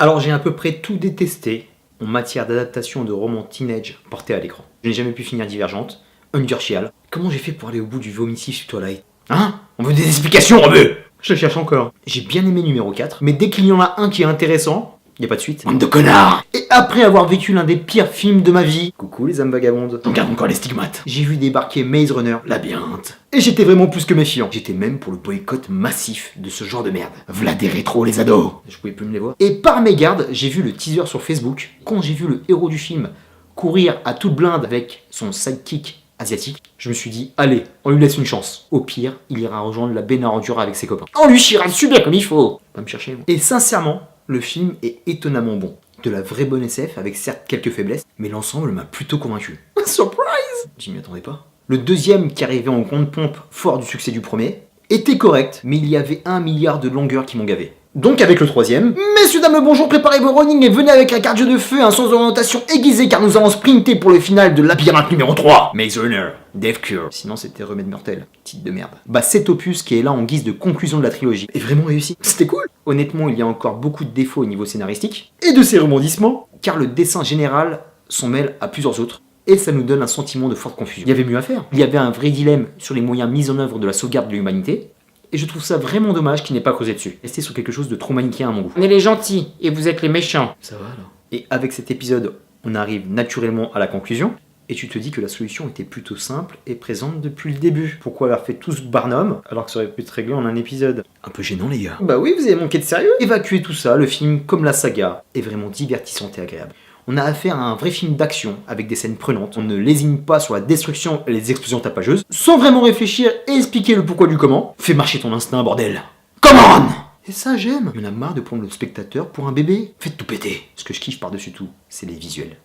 Alors j'ai à peu près tout détesté en matière d'adaptation de romans teenage portés à l'écran. Je n'ai jamais pu finir Divergente, Undercial. Comment j'ai fait pour aller au bout du vomitif sur Twilight? Hein? On veut des explications, on veut! Je le cherche encore. J'ai bien aimé numéro 4, mais dès qu'il y en a un qui est intéressant, y a pas de suite. Bande de connards! Et après avoir vécu l'un des pires films de ma vie, coucou les âmes vagabondes, on garde encore les stigmates. J'ai vu débarquer Maze Runner, Labyrinthe. Et j'étais vraiment plus que méfiant. J'étais même pour le boycott massif de ce genre de merde. V'là des rétros les ados. Je pouvais plus me les voir. Et par mégarde, j'ai vu le teaser sur Facebook. Quand j'ai vu le héros du film courir à toute blinde avec son sidekick asiatique, je me suis dit, allez, on lui laisse une chance. Au pire, il ira rejoindre la benne à ordures avec ses copains. On lui chiera dessus bien comme il faut. Va me chercher. Moi. Et sincèrement, le film est étonnamment bon. De la vraie bonne SF avec certes quelques faiblesses, mais l'ensemble m'a plutôt convaincu. Surprise! J'y m'y attendais pas. Le deuxième, qui arrivait en grande pompe, fort du succès du premier, était correct, mais il y avait 1 milliard de longueurs qui m'ont gavé. Donc avec le troisième, messieurs dames le bonjour, préparez vos running et venez avec un cardio de feu et un sens d'orientation aiguisé car nous allons sprinter pour le final de Labyrinthe numéro 3. Maze Runner, Death Cure. Sinon c'était Remède Mortel, titre de merde. Bah cet opus qui est là en guise de conclusion de la trilogie est vraiment réussi. C'était cool. Honnêtement il y a encore beaucoup de défauts au niveau scénaristique et de ses rebondissements car le dessin général s'en mêle à plusieurs autres. Et ça nous donne un sentiment de forte confusion. Il y avait mieux à faire. Il y avait un vrai dilemme sur les moyens mis en œuvre de la sauvegarde de l'humanité. Et je trouve ça vraiment dommage qu'il n'ait pas creusé dessus. Rester sur quelque chose de trop manichéen à mon goût. On est les gentils et vous êtes les méchants. Ça va alors. Et avec cet épisode, on arrive naturellement à la conclusion. Et tu te dis que la solution était plutôt simple et présente depuis le début. Pourquoi avoir fait tout ce barnum alors que ça aurait pu être réglé en un épisode? Un peu gênant les gars. Bah oui, vous avez manqué de sérieux. Évacuer tout ça, le film, comme la saga, est vraiment divertissant et agréable. On a affaire à un vrai film d'action avec des scènes prenantes. On ne lésine pas sur la destruction et les explosions tapageuses, sans vraiment réfléchir et expliquer le pourquoi du comment. Fais marcher ton instinct, bordel. Come on! Et ça, j'aime. On a marre de prendre le spectateur pour un bébé. Faites tout péter. Ce que je kiffe par-dessus tout, c'est les visuels.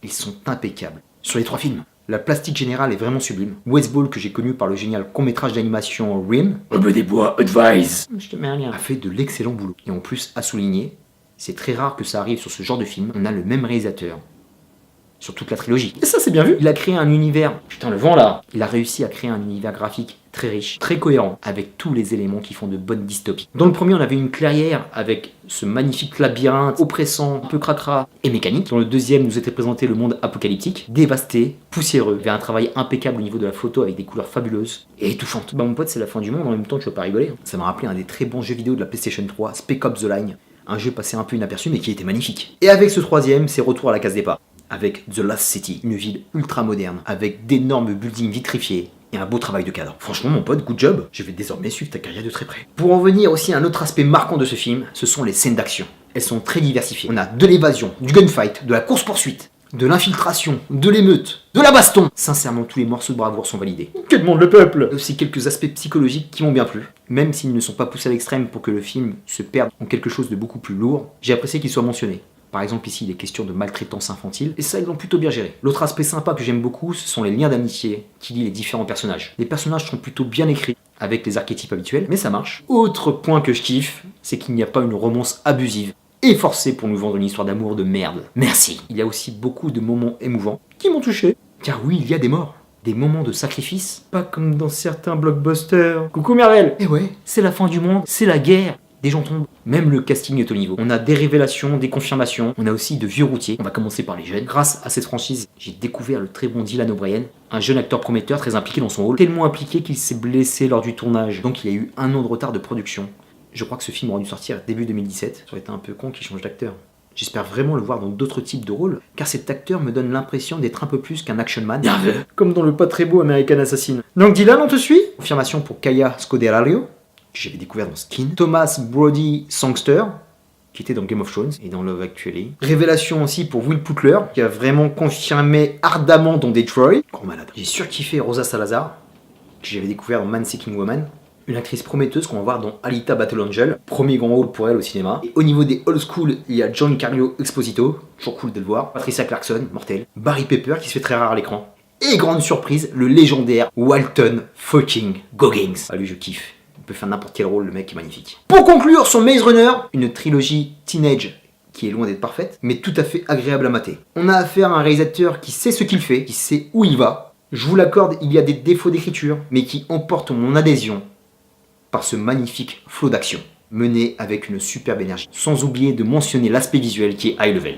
Ils sont impeccables. Sur les 3 films, la plastique générale est vraiment sublime. Wes Ball, que j'ai connu par le génial court-métrage d'animation Rim, Rebeu des Bois, Advice, je te mets un lien, a fait de l'excellent boulot. Et en plus, à souligner, c'est très rare que ça arrive sur ce genre de film. On a le même réalisateur sur toute la trilogie. Et ça, c'est bien vu. Il a créé un univers... Putain, le vent, là. Il a réussi à créer un univers graphique très riche, très cohérent, avec tous les éléments qui font de bonnes dystopies. Dans le premier, on avait une clairière avec ce magnifique labyrinthe oppressant, un peu cracra et mécanique. Dans le deuxième, nous était présenté le monde apocalyptique, dévasté, poussiéreux. Il y avait un travail impeccable au niveau de la photo avec des couleurs fabuleuses et étouffantes. Bah mon pote, c'est la fin du monde, en même temps, tu vas pas rigoler. Ça m'a rappelé un des très bons jeux vidéo de la PlayStation 3, Spec Ops The Line. Un jeu passé un peu inaperçu mais qui était magnifique. Et avec ce troisième, c'est retour à la case départ. Avec The Last City, une ville ultra moderne, avec d'énormes buildings vitrifiés et un beau travail de cadre. Franchement mon pote, good job, je vais désormais suivre ta carrière de très près. Pour en venir aussi à un autre aspect marquant de ce film, ce sont les scènes d'action. Elles sont très diversifiées. On a de l'évasion, du gunfight, de la course-poursuite, de l'infiltration, de l'émeute, de la baston. Sincèrement, tous les morceaux de bravoure sont validés. Que demande le peuple? Aussi quelques aspects psychologiques qui m'ont bien plu. Même s'ils ne sont pas poussés à l'extrême pour que le film se perde en quelque chose de beaucoup plus lourd, j'ai apprécié qu'ils soient mentionnés. Par exemple ici, il est question de maltraitance infantile, et ça ils l'ont plutôt bien géré. L'autre aspect sympa que j'aime beaucoup, ce sont les liens d'amitié qui lient les différents personnages. Les personnages sont plutôt bien écrits, avec les archétypes habituels, mais ça marche. Autre point que je kiffe, c'est qu'il n'y a pas une romance abusive et forcée pour nous vendre une histoire d'amour de merde. Merci. Il y a aussi beaucoup de moments émouvants qui m'ont touché, car oui, il y a des morts. Des moments de sacrifice, pas comme dans certains blockbusters. Coucou Mervel. Eh ouais, c'est la fin du monde, c'est la guerre. Des gens tombent. Même le casting est au niveau. On a des révélations, des confirmations. On a aussi de vieux routiers. On va commencer par les jeunes. Grâce à cette franchise, j'ai découvert le très bon Dylan O'Brien, un jeune acteur prometteur très impliqué dans son rôle. Tellement impliqué qu'il s'est blessé lors du tournage. Donc il y a eu 1 an de retard de production. Je crois que ce film aurait dû sortir début 2017. Ça aurait été un peu con qu'il change d'acteur. J'espère vraiment le voir dans d'autres types de rôles, car cet acteur me donne l'impression d'être un peu plus qu'un action man. Nerveux. Comme dans le pas très beau American Assassin. Donc Dylan, on te suit? Confirmation pour Kaya Scodelario, que j'avais découvert dans Skin. Thomas Brody Sangster, qui était dans Game of Thrones et dans Love Actually. Révélation aussi pour Will Putler, qui a vraiment confirmé ardemment dans Detroit. Gros malade. J'ai surkiffé Rosa Salazar, que j'avais découvert dans Man Seeking Woman. Une actrice prometteuse qu'on va voir dans Alita Battle Angel. Premier grand rôle pour elle au cinéma. Et au niveau des old school, il y a Giancarlo Esposito, toujours cool de le voir. Patricia Clarkson, mortel. Barry Pepper, qui se fait très rare à l'écran. Et grande surprise, le légendaire Walton fucking Goggins. Ah lui je kiffe. Il peut faire n'importe quel rôle, le mec est magnifique. Pour conclure sur Maze Runner, une trilogie teenage qui est loin d'être parfaite, mais tout à fait agréable à mater. On a affaire à un réalisateur qui sait ce qu'il fait, qui sait où il va. Je vous l'accorde, il y a des défauts d'écriture, mais qui emportent mon adhésion par ce magnifique flot d'action. menée avec une superbe énergie, sans oublier de mentionner l'aspect visuel qui est high level.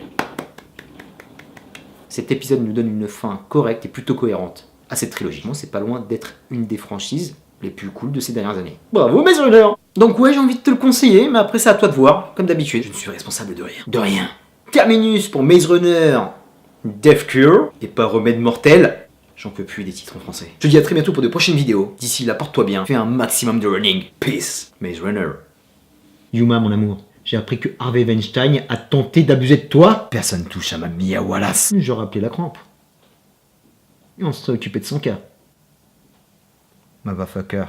Cet épisode nous donne une fin correcte et plutôt cohérente à cette trilogie. Moi, c'est pas loin d'être une des franchises les plus cool de ces dernières années. Bravo Maze Runner. Donc ouais, j'ai envie de te le conseiller, mais après c'est à toi de voir. Comme d'habitude, je ne suis responsable de rien. De rien. Terminus pour Maze Runner, Death Cure, et pas remède mortel. J'en peux plus des titres en français. Je te dis à très bientôt pour de prochaines vidéos. D'ici là, porte-toi bien, fais un maximum de running. Peace, Maze Runner. Yuma, mon amour, j'ai appris que Harvey Weinstein a tenté d'abuser de toi. Personne touche à ma Mia Wallace. J'aurais appelé la crampe. Et on se serait occupé de son cas. Motherfucker.